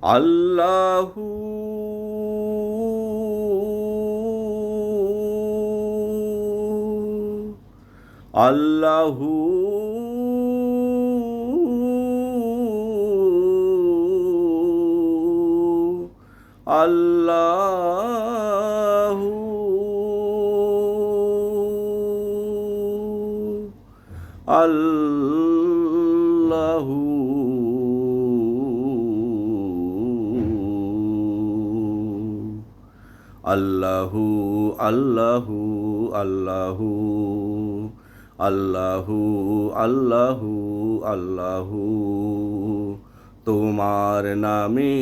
আল্লাহু আল্লাহু আল্লাহু আল্লাহু আল্লাহু আল্লাহু আল্লাহু আল্লাহু আল্লাহু আল্লাহু তোমার নামে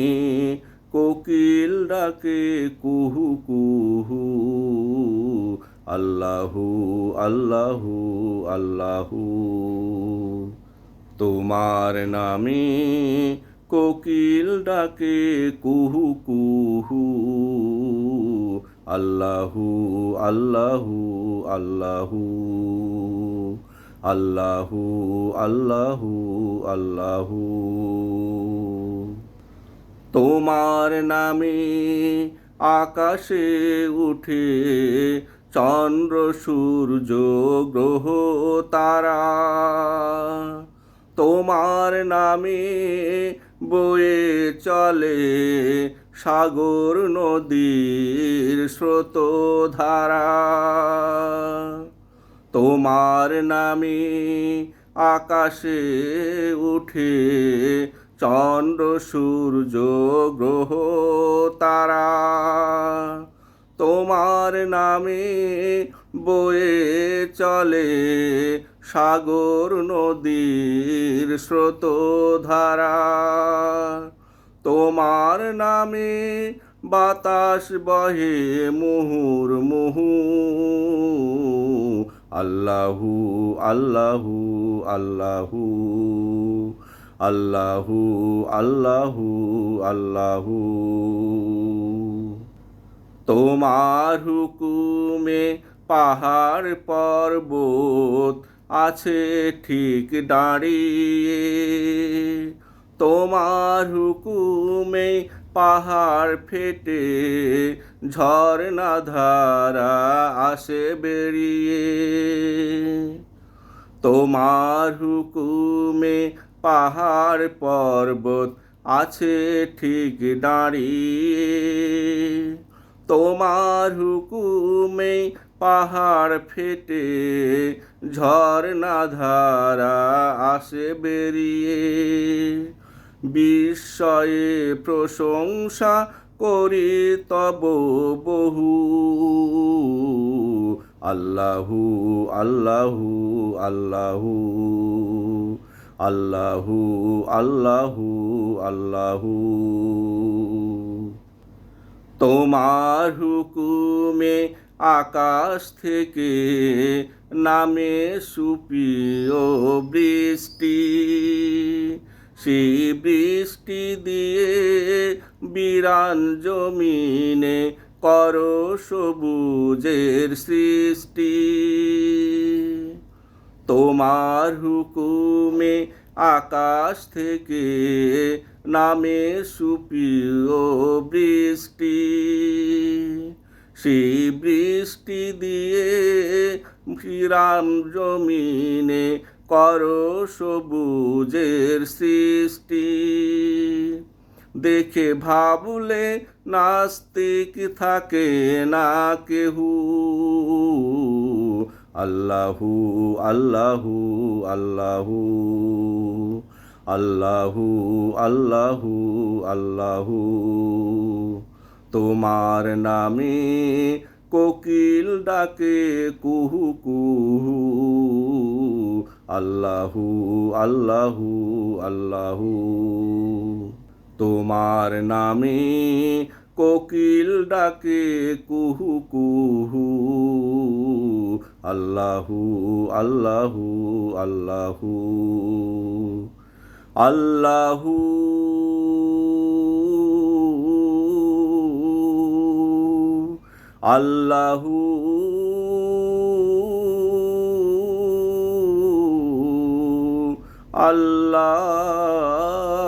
কোকিল ডাকে কুহু কুহু আল্লাহু আল্লাহু আল্লাহু তোমার নামে কোকিল ডাকে কুহু কুহু আল্লাহু আল্লাহু আল্লাহু আল্লাহু আল্লাহু আল্লাহু তোমার নামে আকাশে উঠে চন্দ্র সূর্য গ্রহ তারা তোমার নামে বয়ে চলে সাগর নদীর স্রোতধারা তোমার নামে আকাশে উঠে চন্দ্র সূর্য গ্রহ তারা তোমার নামে বয়ে চলে সাগর নদীর স্রোতধারা তোমার নামে বাতাস বহে মুহুর্মুহু আল্লাহু আল্লাহু আল্লাহু আল্লাহু আল্লাহু আল্লাহু তোমার হুকুমে পাহাড় পর্বত আছে ঠিক দাঁড়িয়ে তোমার হুকুমে পাহাড় ফেটে ঝরনা ধারা আসে বেরিয়ে তোমার হুকুমে পাহাড় পর্বত আছে ঠিক দাঁড়িয়ে তোমার হুকুমে পাহাড় ফেটে ঝরনা ধারা আসে বেরিয়ে বিস্ময়ে প্রশংসা করি তব বহু আল্লাহু আল্লাহু আল্লাহু আল্লাহু আল্লাহু আল্লাহু তোমার হুকুমে আকাশ থেকে নামে সুপ্রিয় বৃষ্টি সেই বৃষ্টি দিয়ে বিরান জমিনে করো সবুজের সৃষ্টি তোমার হুকুমে আকাশ থেকে নামে সুপ্রিয় বৃষ্টি সেই বৃষ্টি দিয়ে বিরান জমিনে করো সবুজের সৃষ্টি দেখে ভাবলে নাস্তিক থাকে না কেহু আল্লাহু আল্লাহু আল্লাহু আল্লাহু আল্লাহু আল্লাহু তোমার নামে কোকিল ডাকে কুহু কুহু আল্লাহু আল্লাহু আল্লাহু তোমার নামে কোকিল ডাকে কুহু কুহু আল্লাহু আল্লাহু আল্লাহু আল্লাহু আল্লাহু আল্লাহ